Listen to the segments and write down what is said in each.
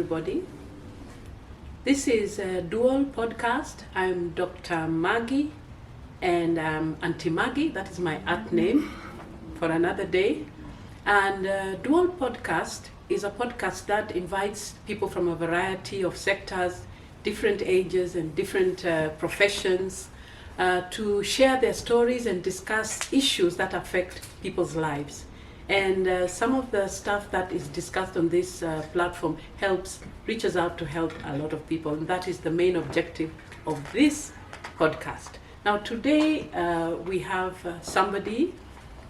everybody. This is a Duol podcast. I'm Dr. Maggie, and I'm Auntie Maggie. That is my art name for another day. And Duol podcast is a podcast that invites people from a variety of sectors, different ages and different professions to share their stories and discuss issues that affect people's lives. And some of the stuff that is discussed on this platform reaches out to help a lot of people, and that is the main objective of this podcast. Now today we have somebody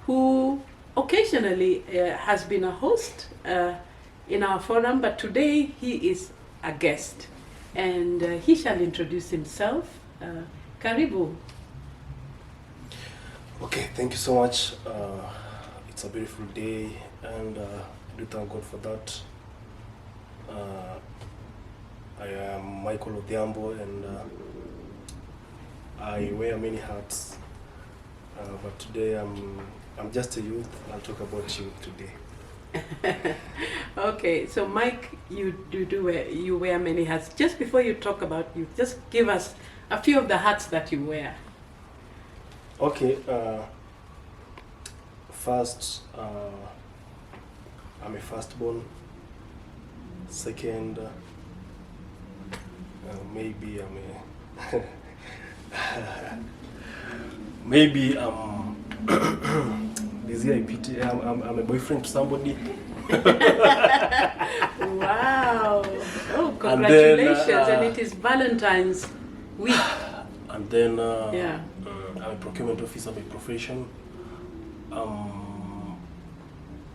who occasionally has been a host in our forum, but today he is a guest, and he shall introduce himself. Karibu. Okay, thank you so much. It's a beautiful day, and I do thank God for that. I am Michael Odhiambo, and I wear many hats. But today I'm just a youth. I'll talk about youth today. Okay, so Mike, you wear many hats. Just before you talk about youth, just give us a few of the hats that you wear. Okay. First, I'm a firstborn. Second, maybe I'm a maybe this year I pity. I'm a boyfriend to somebody. Wow! Oh, congratulations! And it is Valentine's week. And then yeah. I'm a procurement officer by profession.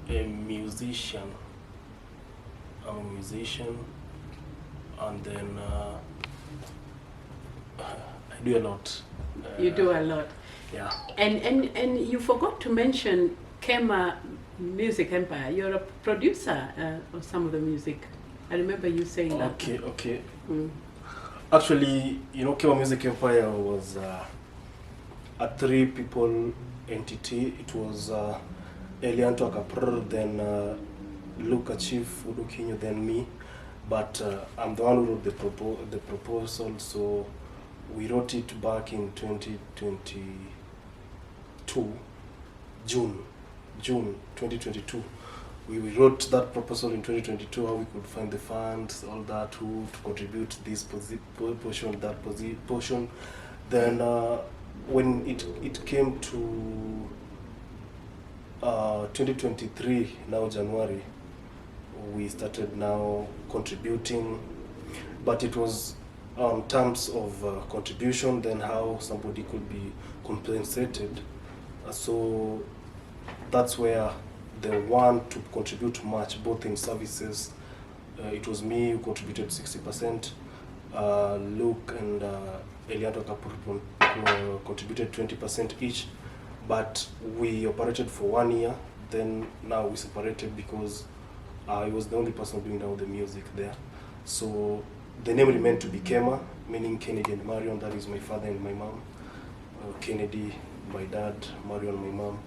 A musician. I'm a musician, and then I do a lot. You do a lot. Yeah. And you forgot to mention Kema Music Empire. You're a producer of some of the music. I remember you saying that. Okay. Actually, Kema Music Empire was a 3-people entity. It was Elianto Akapr, then Luca Chief Udukinyo, then me. But I'm the one who wrote the proposal, so we wrote it back in 2022, June 2022. We wrote that proposal in 2022, how we could find the funds, all that, who to contribute this portion, that portion. Then when it came to 2023, now January, we started now contributing, but it was on terms of contribution, then how somebody could be compensated. So that's where the one to contribute much, both in services. It was me who contributed 60%. Luke and Eliato Kapur contributed 20% each. But we operated for 1 year, then now we separated because I was the only person doing all the music there. So the name remained to be Kema, meaning Kennedy and Marion. That is my father and my mom. Kennedy, my dad, Marion, my mom.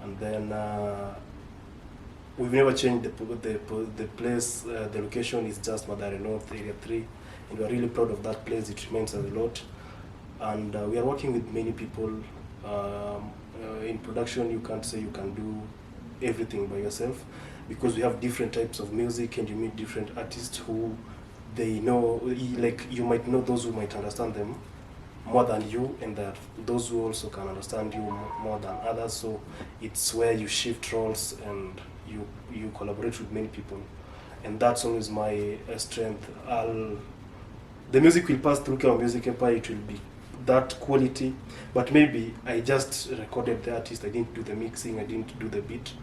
And then we've never changed the place. The location is just Madare North, Area 3. And we're really proud of that place. It remains as a lot. And we are working with many people. In production, you can't say you can do everything by yourself, because we have different types of music, and you meet different artists who they know, like you might know those who might understand them more than you, and there are those who also can understand you more than others. So it's where you shift roles and you collaborate with many people, and that's always my strength. The music will pass through Kema Music Empire. It will be that quality, but maybe I just recorded the artist. I didn't do the mixing, I didn't do the beat,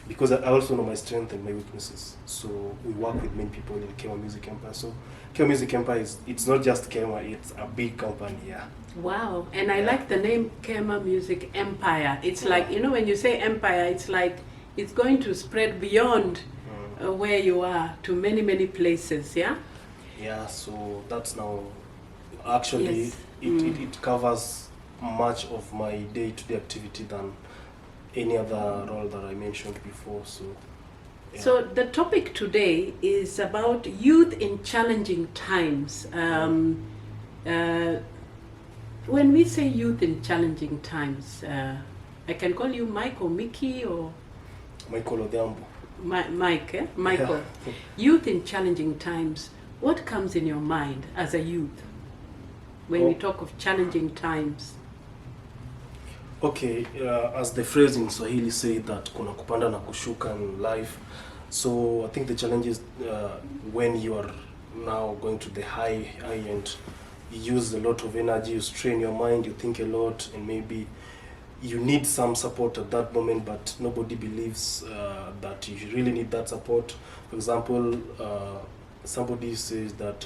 because I also know my strength and my weaknesses. So we work with many people in Kema Music Empire. So Kema Music Empire it's not just Kema, it's a big company. Yeah. Wow. And I like the name Kema Music Empire. It's like, when you say empire, it's like it's going to spread beyond where you are to many places. Yeah. Yeah. So that's now actually yes. It covers much of my day-to-day activity than any other role that I mentioned before. So Yeah. So the topic today is about youth in challenging times. When we say youth in challenging times, I can call you Mike or Mickey or Michael Odhiambo. Mike, Michael. Yeah. Youth in challenging times. What comes in your mind as a youth when we talk of challenging times? Okay, as the phrase in Swahili say that kuna kupanda na kushuka in life. So I think the challenge is when you are now going to the high end, you use a lot of energy, you strain your mind, you think a lot, and maybe you need some support at that moment, but nobody believes that you really need that support. For example, somebody says that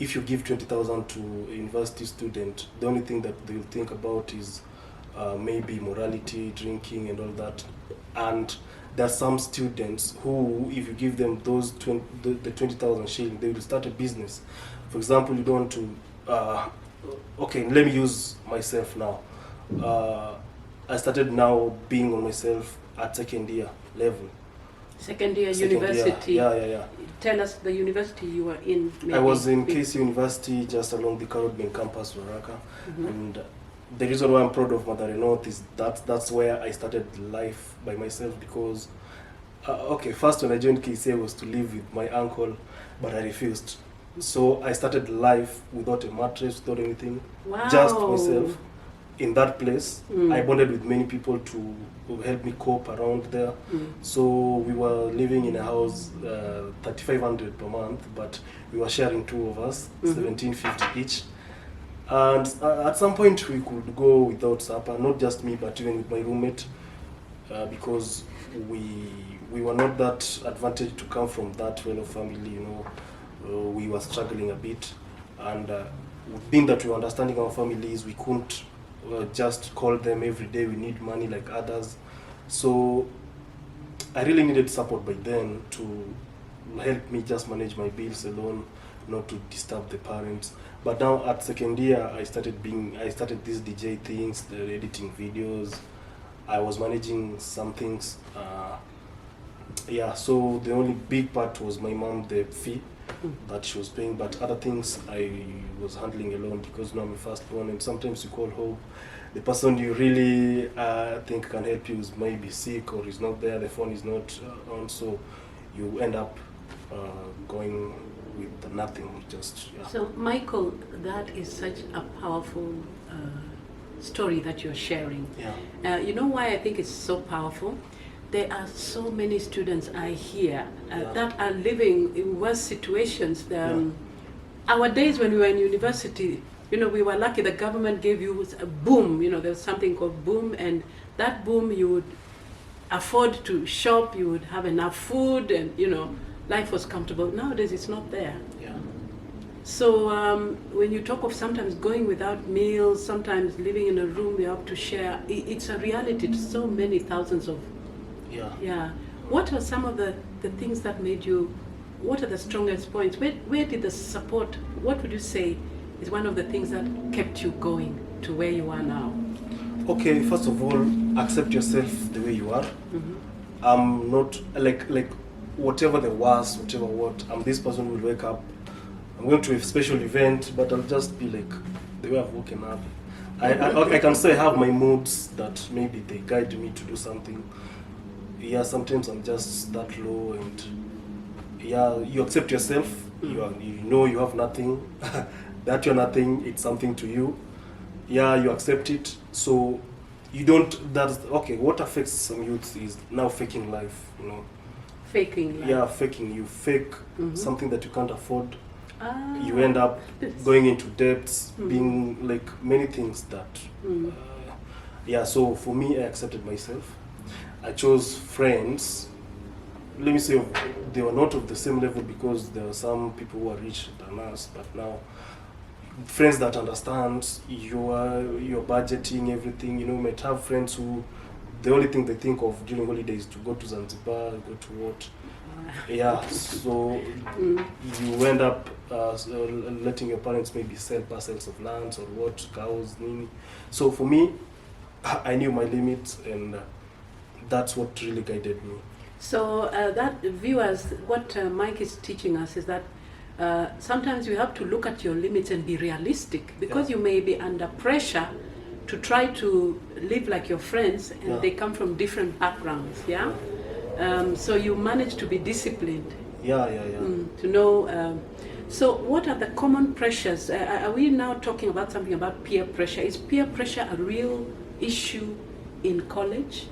if you give 20,000 to a university student, the only thing that they'll think about is maybe morality, drinking, and all that. And there are some students who, if you give them those the 20,000 shilling, they will start a business. For example, you don't want to. Okay, let me use myself now. I started now being on myself at second year level. Second year Second university. Year. Yeah. Tell us the university you were in. I was in KC University, just along the Caribbean campus, Waraka. And the reason why I'm proud of Mathare North is that's where I started life by myself, because okay, first when I joined KC I was to live with my uncle, but I refused. So I started life without a mattress, without anything, Wow. just myself in that place. I bonded with many people to help me cope around there. So we were living in a house, 3,500 per month, but we were sharing two of us, 1,750 each. And at some point we could go without supper, not just me, but even with my roommate, because we were not that advantaged to come from that well of family, you know. We were struggling a bit, and being that we were understanding our families, we couldn't just call them every day. We need money like others. So I really needed support by then to help me just manage my bills alone, not to disturb the parents. But now at second year, I started these DJ things, the editing videos. I was managing some things. Yeah, so the only big part was my mom, the fee that she was paying, but other things I was handling alone, because now I'm a firstborn, and sometimes you call home, the person you really think can help you is maybe sick or is not there, the phone is not on, so you end up going with nothing, just, yeah. So Michael, that is such a powerful story that you're sharing. Yeah. You know why I think it's so powerful? There are so many students I hear that are living in worse situations. Our days when we were in university, you know, we were lucky the government gave you a boom, you know, there was something called boom, and that boom you would afford to shop, you would have enough food, and, you know, life was comfortable. Nowadays it's not there. Yeah. So when you talk of sometimes going without meals, sometimes living in a room you have to share, it's a reality to so many thousands of. Yeah. What are some of the things that made you, what are the strongest points? Where did the support, what would you say is one of the things that kept you going to where you are now? Okay, first of all, accept yourself the way you are. I'm not, like whatever the worst, whatever what, I'm this person who will wake up, I'm going to a special event, but I'll just be like the way I've woken up. I can say I have my moods that maybe they guide me to do something. Yeah, sometimes I'm just that low, and yeah, you accept yourself. You know you have nothing. That you're nothing, it's something to you. Yeah, you accept it. So you don't. That's okay. What affects some youths is now faking life. You know. Faking life. Yeah, faking. You fake something that you can't afford. Ah, You end up going into debts, being like many things that. Yeah. So for me, I accepted myself. I chose friends. Let me say they were not of the same level, because there were some people who are rich than us, but now friends that understand your budgeting, everything. You know, you might have friends who the only thing they think of during holidays is to go to Zanzibar, go to what. Yeah, so you end up letting your parents maybe sell parcels of lands or what, cows, nini. So for me, I knew my limits, and that's what really guided me. So that viewers, what Mike is teaching us is that sometimes you have to look at your limits and be realistic, because Yeah. you may be under pressure to try to live like your friends, and Yeah. they come from different backgrounds. Yeah. So you manage to be disciplined. Yeah. To know. So what are the common pressures? Are we now talking about something about peer pressure? Is peer pressure a real issue in college?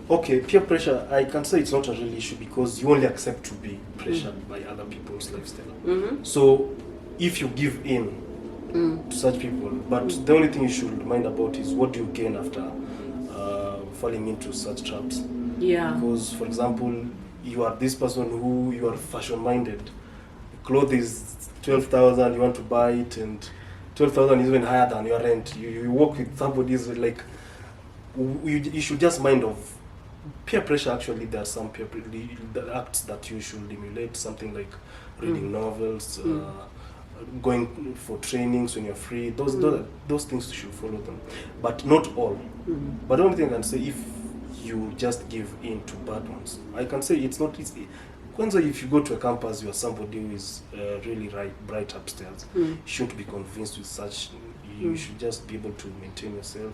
Okay, peer pressure, I can say it's not a real issue because you only accept to be pressured by other people's lifestyle. Mm-hmm. So if you give in to such people, but the only thing you should mind about is what do you gain after falling into such traps. Yeah. Because, for example, you are this person who you are fashion minded. Clothes is 12,000, you want to buy it, and 12,000 is even higher than your rent. You work with somebody who's like, you should just mind of peer pressure. Actually, there are some the acts that you should emulate, something like reading novels, going for trainings when you're free. Those things you should follow them, but not all. But the only thing I can say, if you just give in to bad ones, I can say it's not easy. Kwanza, if you go to a campus, you are somebody who is really bright upstairs. You shouldn't be convinced with such. You should just be able to maintain yourself.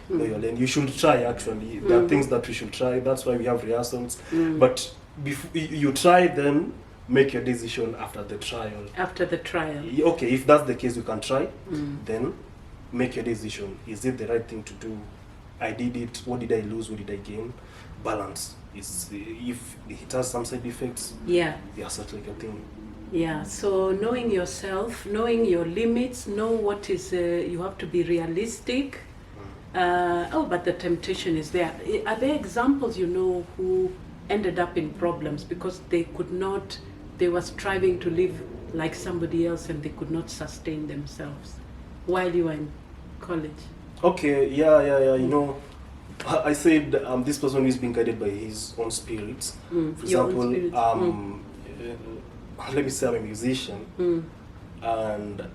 Know your lane. You should try, actually. There are things that we should try. That's why we have rehearsals. But before you try, then make your decision after the trial. After the trial. Okay, if that's the case, you can try. Then make your decision. Is it the right thing to do? I did it. What did I lose? What did I gain? Balance. Is if it has some side effects. Yeah. Yeah, such like a thing. Yeah. So knowing yourself, knowing your limits, know what is. You have to be realistic. But the temptation is there. Are there examples you know who ended up in problems because they could not? They were striving to live like somebody else and they could not sustain themselves while you were in college. Okay, yeah. You know, I said this person is being guided by his own spirits. For Your example, own spirits. let me say I'm a musician, and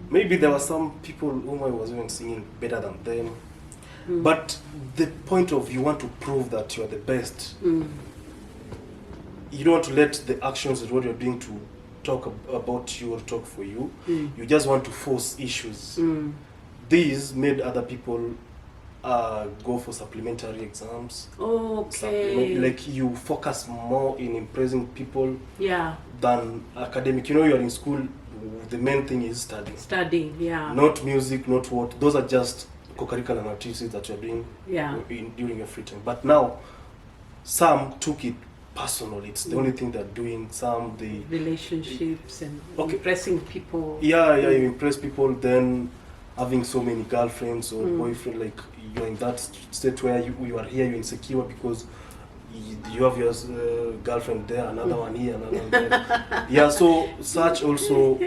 maybe there were some people whom I was even singing better than them. But the point of you want to prove that you are the best. You don't want to let the actions of what you're doing to talk about you or talk for you. You just want to force issues. These made other people go for supplementary exams. Okay. Like you focus more in impressing people Yeah. than academic. You know, you're in school, the main thing is studying. Studying, yeah. Not music, not what. Those are just co-curricular activities that you're doing during your free time. But now, some took it personal. It's the only thing they're doing. Some the relationships and impressing people. Yeah, you impress people. Then having so many girlfriends or boyfriend, like you're in that state where you are here, you're insecure because you have your girlfriend there, another one here, another one there. Yeah, so such also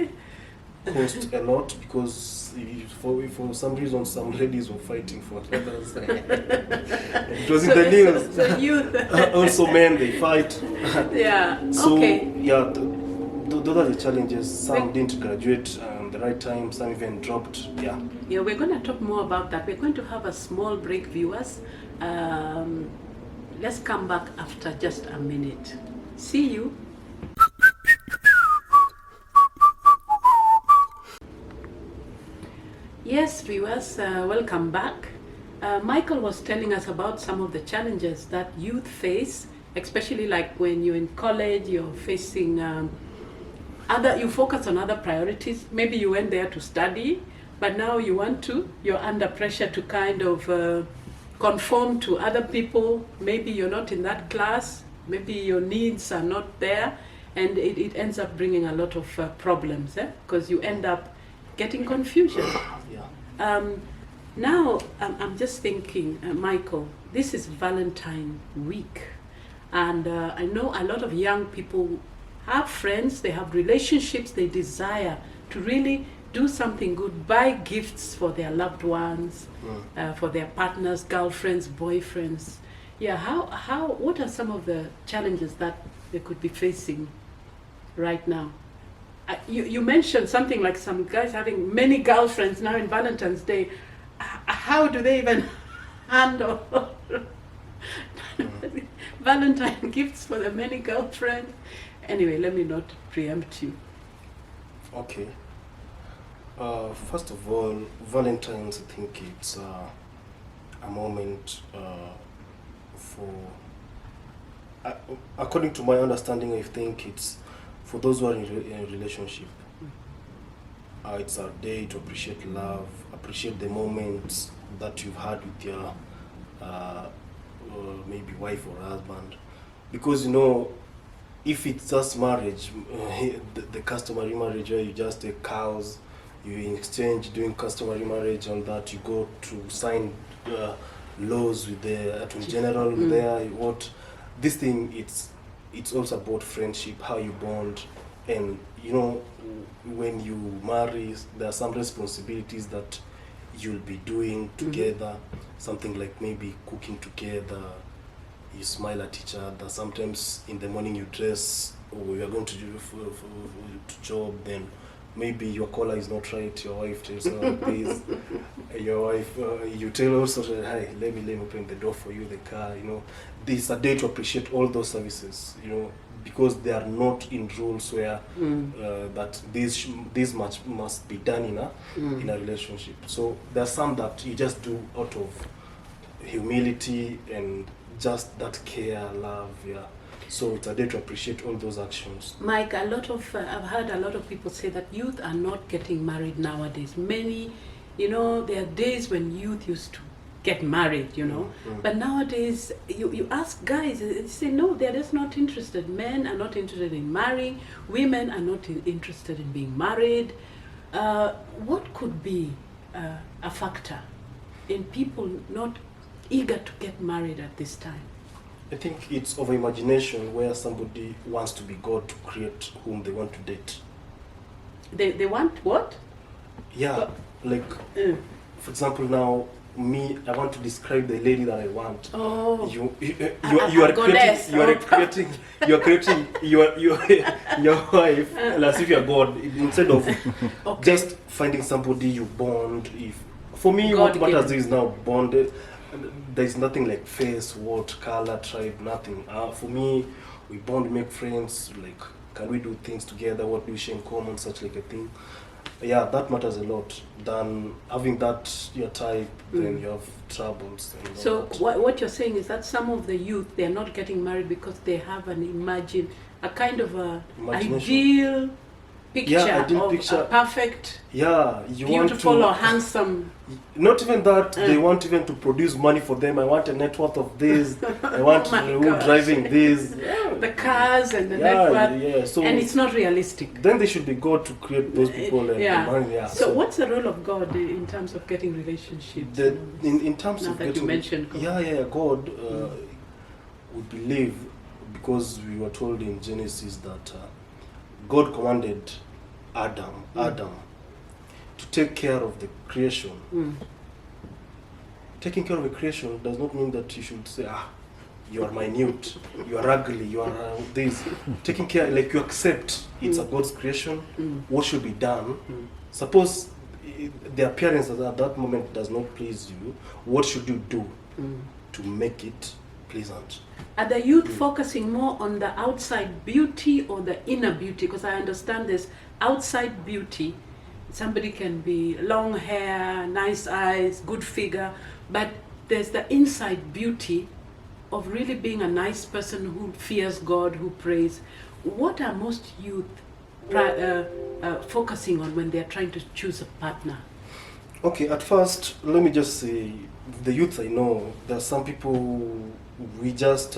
cost a lot because for some reason some ladies were fighting for others. It was in the news. So youth. Also men, they fight. Yeah. So okay. yeah, those are the challenges. Some didn't graduate at the right time, some even dropped. Yeah, we're going to talk more about that. We're going to have a small break, viewers. Let's come back after just a minute. See you. Yes, viewers, welcome back. Michael was telling us about some of the challenges that youth face, especially like when you're in college, you're facing you focus on other priorities. Maybe you went there to study, but now you're under pressure to kind of conform to other people. Maybe you're not in that class, maybe your needs are not there, and it ends up bringing a lot of problems, because you end up getting confusion. Now, I'm just thinking, Michael, this is Valentine week, and I know a lot of young people have friends, they have relationships, they desire to really do something good, buy gifts for their loved ones, for their partners, girlfriends, boyfriends. Yeah, what are some of the challenges that they could be facing right now? You mentioned something like some guys having many girlfriends now in Valentine's Day. How do they even handle Valentine gifts for the many girlfriends. Anyway, let me not preempt you. Okay. First of all, Valentine's, I think it's a moment for, according to my understanding, I think it's for those who are in a relationship. It's a day to appreciate love, appreciate the moments that you've had with your maybe wife or husband. Because if it's just marriage, the customary marriage where you just take cows, you in exchange doing customary marriage, all that, you go to sign laws with the Attorney General there. What this thing, it's also about friendship, how you bond, and when you marry, there are some responsibilities that you'll be doing together. Something like maybe cooking together. You smile at each other. Sometimes in the morning you dress, or you are going to do to job, then maybe your collar is not right. Your wife tells you like this. Your wife, you tell also, hi, let me open the door for you, the car. This is a day to appreciate all those services. Because they are not in rules where that this much must be done in a relationship. So there are some that you just do out of humility and just that care, love, yeah. So it's a day to appreciate all those actions. Mike, I've heard a lot of people say that youth are not getting married nowadays. Many, there are days when youth used to get married, but nowadays you ask guys, they say no, they're just not interested. Men are not interested in marrying. Women are not interested in being married. What could be a factor in people not eager to get married at this time? I think it's over imagination, where somebody wants to be God to create whom they want to date. They want what? Yeah, for example, now me, I want to describe the lady that I want. Oh, you are creating your wife as if you are God, instead of just finding somebody you bond. For me, God what matters is now bonded. There is nothing like face, what, color, tribe, nothing. For me, we bond, we make friends. Like, can we do things together? What do we share in common? Such like a thing. Yeah, that matters a lot. Than having that your type, then you have troubles. And so what you're saying is that some of the youth, they're not getting married because they have a kind of a ideal picture a perfect, beautiful or handsome. Not even that, they want even to produce money for them. I want a net worth of this. I want who driving this. The cars and the net worth. Yeah. So, and it's not realistic. Then they should be God to create those people and the money. Yeah. So what's the role of God in terms of getting relationships? In terms of getting, you mentioned God. God, we believe, because we were told in Genesis that God commanded Adam to take care of the creation. Taking care of the creation does not mean that you should say, you are minute, you are ugly, you are this. Taking care, like you accept it's a God's creation, what should be done. Suppose the appearance at that moment does not please you, what should you do to make it pleasant? Are the youth focusing more on the outside beauty or the inner beauty? Because I understand there's outside beauty. Somebody can be long hair, nice eyes, good figure, but there's the inside beauty of really being a nice person who fears God, who prays. What are most youth focusing on when they're trying to choose a partner? Okay, at first, let me just say, the youth I know, there are some people, we just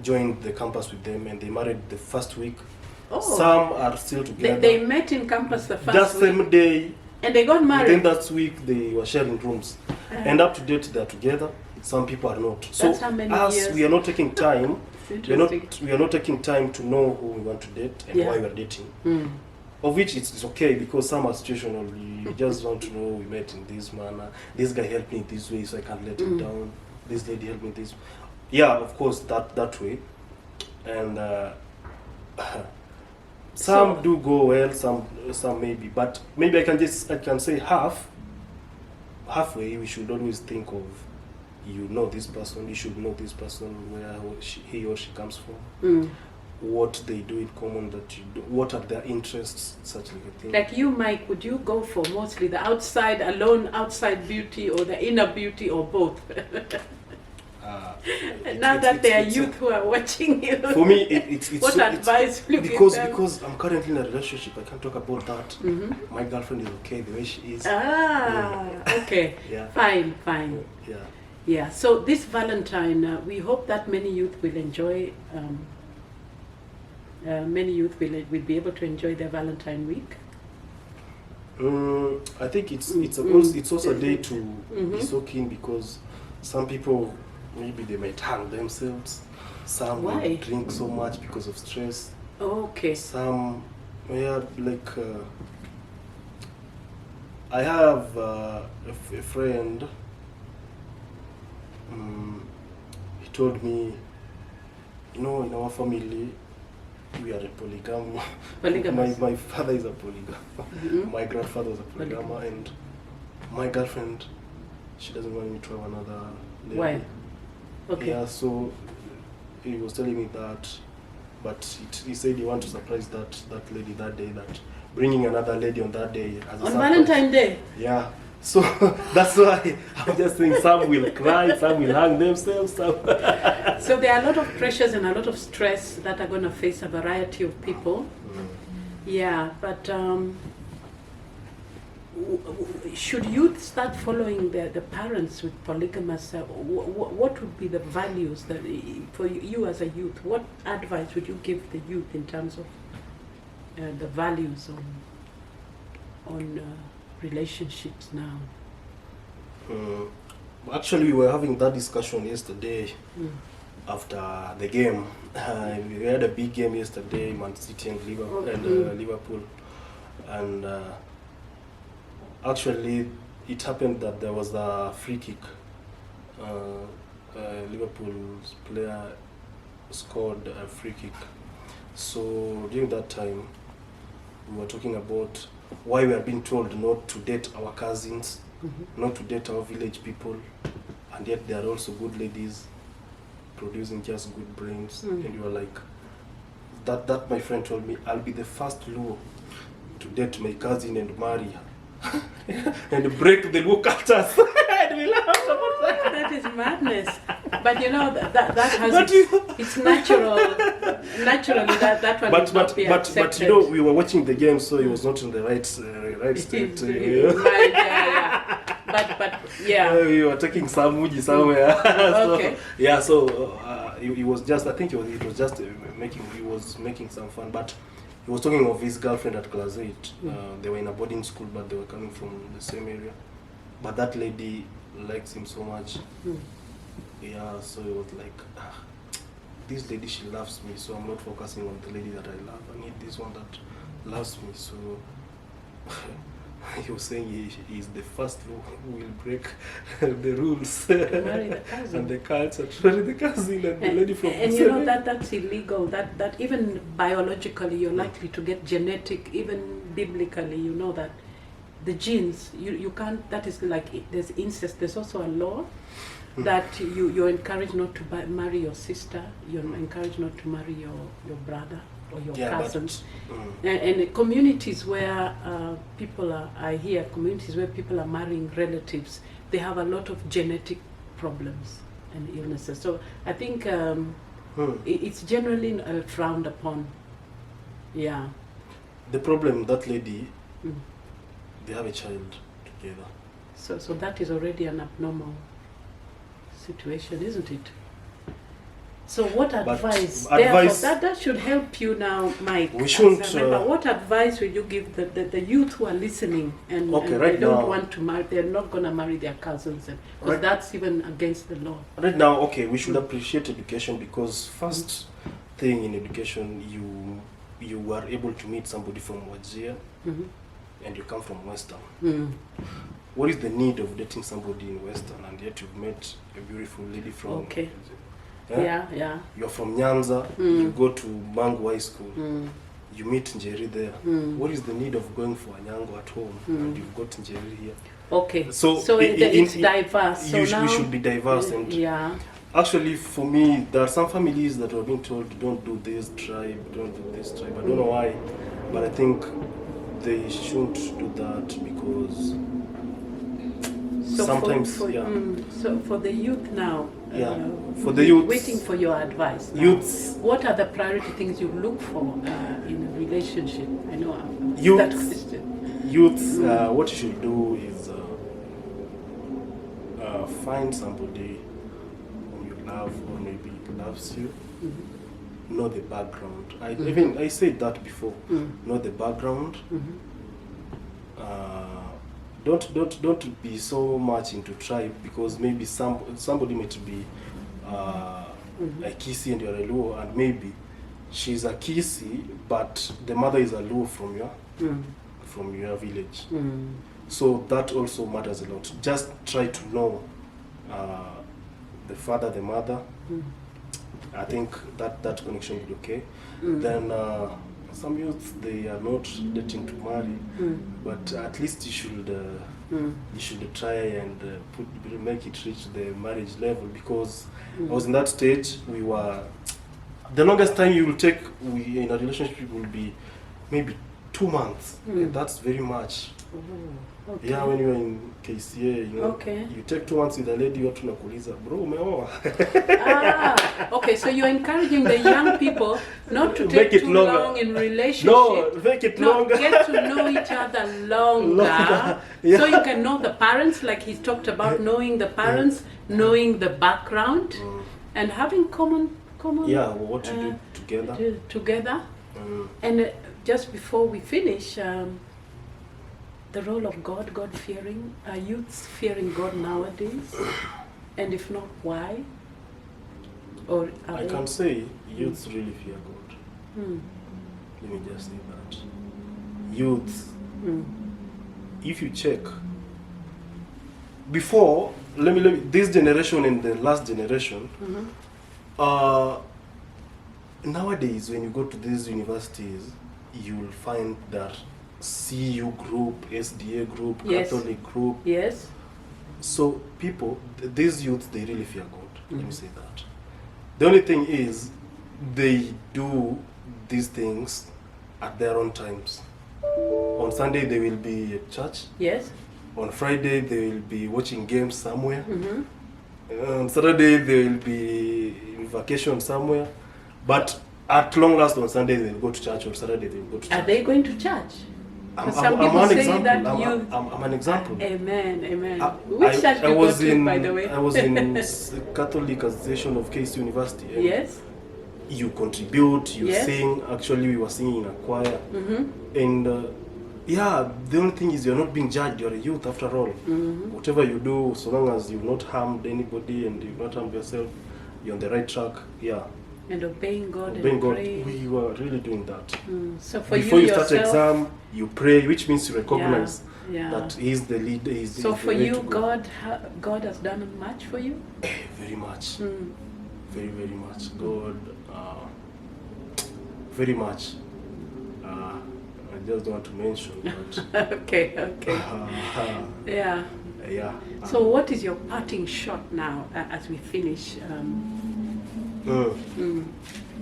joined the campus with them and they married the first week. Some are still together. They met in campus the first that week. Same day. And they got married. Then that week they were sharing rooms. And up to date they're together. Some people are not. So how many years? We are not taking time. we are not taking time to know who we want to date and why we are dating. Of which it's okay, because some are situational. You just want to know, we met in this manner. This guy helped me this way, so I can't let him down. This lady helped me this. Yeah, of course, that way. And some do go well, some maybe, but maybe I can say halfway. We should always think of you know this person, you should know this person, where he or she comes from, what they do in common that you do, what are their interests, such like a thing. Like you, Mike, would you go for mostly the outside, alone outside beauty, or the inner beauty, or both? Now that there are youth who are watching you, for me, it's what advice will you give them? Because I'm currently in a relationship, I can't talk about that. My girlfriend is okay the way she is. Okay. Yeah. Fine. Yeah. Yeah. So this Valentine, we hope that many youth will enjoy. Many youth will be able to enjoy their Valentine week. I think it's also a day to be so keen, because some people, maybe they might hang themselves. Some will drink so much because of stress. Okay. Some, I have a friend. He told me, in our family, we are a polygamous. My father is a polygamous. My grandfather was a polygamous, and my girlfriend, she doesn't want me to have another lady. Why? Okay. Yeah, so he was telling me that, but he said he want to surprise that lady that day, that bringing another lady on that day as a on surprise. Valentine's Day. Yeah. So that's why I'm just saying, some will cry, some will hang themselves. Some So there are a lot of pressures and a lot of stress that are going to face a variety of people. Yeah, but should youth start following the parents with polygamous? What would be the values that for you as a youth? What advice would you give the youth in terms of the values on relationships now? Actually, we were having that discussion yesterday after the game. We had a big game yesterday, Man City and Liverpool, and actually it happened that there was a free kick. Liverpool's player scored a free kick. So during that time, we were talking about why we are being told not to date our cousins, not to date our village people, and yet they are also good ladies producing just good brains. And you are like, that my friend told me, I'll be the first Luo to date my cousin and marry her and break the Luo cultures. And we laughed about that. That is madness. But that has it's natural. Naturally, that one would not be accepted. But we were watching the game, so he was not in the right state. Right, yeah. But yeah. We were taking some uji somewhere. Okay. So he was just, I think he was just making some fun, but he was talking of his girlfriend at class 8. They were in a boarding school, but they were coming from the same area. But that lady likes him so much. Yeah, so it was like, this lady, she loves me, so I'm not focusing on the lady that I love. I need this one that loves me. So he was saying he is the first who will break the rules Marry the cousin. and the culture, to marry the cousin and the lady from and that's illegal. That even biologically you're likely to get genetic, even biblically, that the genes you can't. That is like there's incest. There's also a law that you're encouraged not to marry your sister. You're encouraged not to marry your brother or your cousins. And communities where communities where people are marrying relatives, they have a lot of genetic problems and illnesses. So I think it's generally frowned upon. Yeah. The problem, that lady, they have a child together. So that is already an abnormal situation, isn't it? So what advice? That should help you now, Mike. We shouldn't. What advice would you give the youth who are listening and they don't want to marry? They're not going to marry their cousins, because that's even against the law. Right now, we should appreciate education, because first thing in education, you are able to meet somebody from Wajir, and you come from Western. What is the need of dating somebody in Western, and yet you've met a beautiful lady from? Okay. Yeah. You're from Nyanza, you go to Mangu High School. you meet Njeri there. What is the need of going for Anyango at home and you've got Njeri here? Okay. So it's diverse. So now we should be diverse. And yeah. actually, for me, there are some families that are being told, don't do this tribe, don't do this tribe. I don't know why, but I think they shouldn't do that because sometimes, so for the youth now, for the youth, waiting for your advice. Now, youths, what are the priority things you look for in a relationship? I know that youths, question. youths, what you should do is find somebody whom you love or maybe loves you. Know the background. I said that before. Know the background. Don't be so much into tribe because maybe somebody might be a Kisi and you're a Luo, and maybe she's a Kisi but the mother is a Luo from your village. So that also matters a lot. Just try to know the father, the mother. I think that connection will be okay. Then some youths, they are not dating to marry, but at least you should try and make it reach the marriage level, because I was in that stage. We were the longest time you will take in a relationship will be maybe 2 months. And that's very much. Okay. Yeah, when you're in KCA, you take 2 months with a lady, watu nakuuliza, bro, umeoa? Okay, so you're encouraging the young people not to take too long in relationship. No, make it longer. Get to know each other longer. Yeah. So you can know the parents, like he's talked about, knowing the parents, knowing the background, and having common. Yeah, what to do together. Together. And just before we finish, the role of God-fearing. Are youths fearing God nowadays? And if not, why? Or I can say youths really fear God. Let me just say that. Youths, if you check, before, let me this generation and the last generation, nowadays when you go to these universities, you'll find that CU group, SDA group, Catholic group. Yes. So people, these youths, they really fear God. Let me say that. The only thing is, they do these things at their own times. On Sunday they will be at church. Yes. On Friday they will be watching games somewhere. On Saturday they will be in vacation somewhere. But at long last on Sunday they will go to church, or Saturday they will go to church. Are they going to church? I'm an example. Amen. Which church you go to, by the way? I was in Catholic Association of Case University. Yes. You contribute, you sing. Actually, we were singing in a choir. And the only thing is you're not being judged. You're a youth after all. Whatever you do, so long as you've not harmed anybody and you've not harmed yourself, you're on the right track. Yeah. And obeying God. Praying. We were really doing that. So for before you yourself, start exam, you pray, which means you recognize that He's the leader. So for you, God has done much for you? Very much. Very, very much. God, very much. I just don't want to mention, but... Okay. Yeah. So what is your parting shot now as we finish?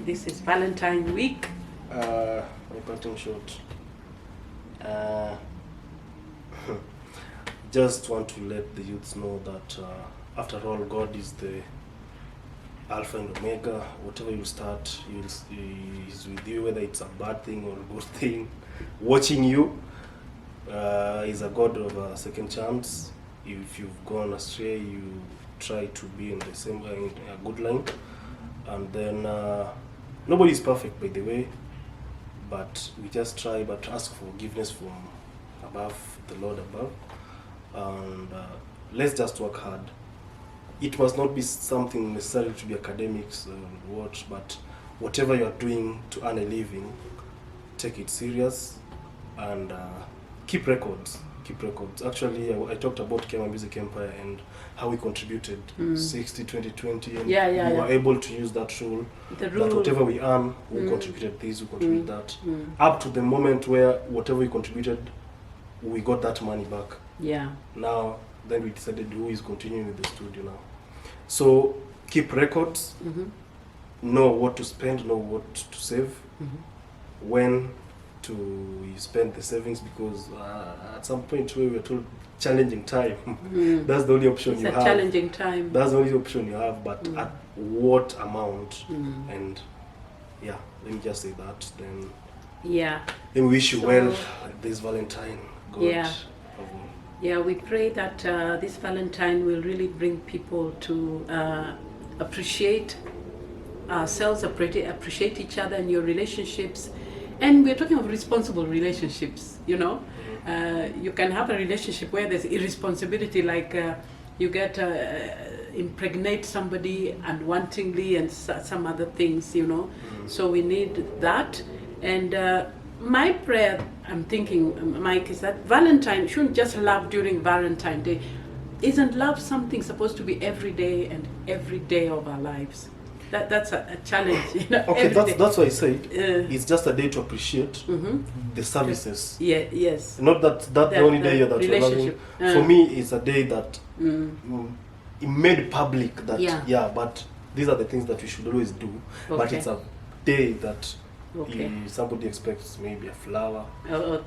This is Valentine week. My parting shot. Just want to let the youths know that after all, God is the Alpha and Omega. Whatever you start, He's with you, whether it's a bad thing or a good thing. Watching you. He's a God of a second chance. If you've gone astray, you try to be in the same in a good line. And then nobody is perfect, by the way, but we just try but ask for forgiveness from above, the Lord above, and let's just work hard. It must not be something necessarily to be academics or what, but whatever you are doing to earn a living, take it serious and keep records. keep records. Actually, I talked about Kenya Music Empire and how we contributed 60, 20, 20, and we were able to use that rule. That whatever we earn, we contributed this, we contributed that. Up to the moment where whatever we contributed, we got that money back. Yeah. Now, then we decided who is continuing with the studio now. So keep records, know what to spend, know what to save, when to spend the savings, because at some point where we were told challenging time, that's the only option you have. It's a challenging time. That's the only option you have, but at what amount? And yeah, let me just say that. Then then we wish you well this Valentine. God, yeah, we pray that this Valentine will really bring people to appreciate ourselves, appreciate each other and your relationships. And we're talking of responsible relationships, you know. You can have a relationship where there's irresponsibility, like you get impregnate somebody unwantingly and some other things, you know. So we need that. And my prayer, I'm thinking, Mike, is that Valentine shouldn't just love during Valentine Day. Isn't love something supposed to be every day and every day of our lives? That's a challenge, you know. Okay, that's why I said it's just a day to appreciate the services. Yeah, yes. Not that the only day that you're loving. For me, it's a day that it made public that but these are the things that we should always do. But it's a day that somebody expects maybe a flower,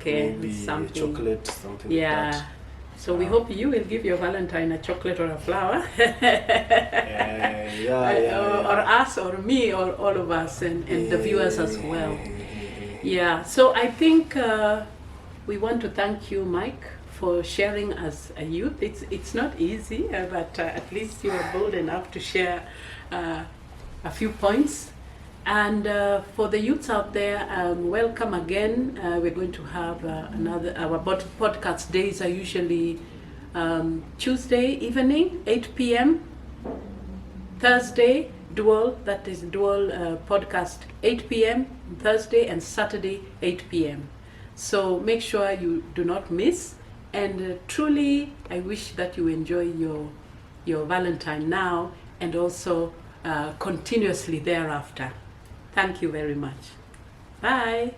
maybe something. A chocolate, something like that. So we hope you will give your Valentine a chocolate or a flower. Or us or me or all of us and the viewers as well. Yeah, so I think we want to thank you, Mike, for sharing as a youth. It's not easy, but at least you are bold enough to share a few points. And for the youths out there, welcome again. We're going to have our podcast days are usually Tuesday evening, 8 p.m. Thursday, Duol, that is Duol podcast, 8 p.m. Thursday, and Saturday, 8 p.m. So make sure you do not miss. And truly, I wish that you enjoy your Valentine now and also continuously thereafter. Thank you very much. Bye.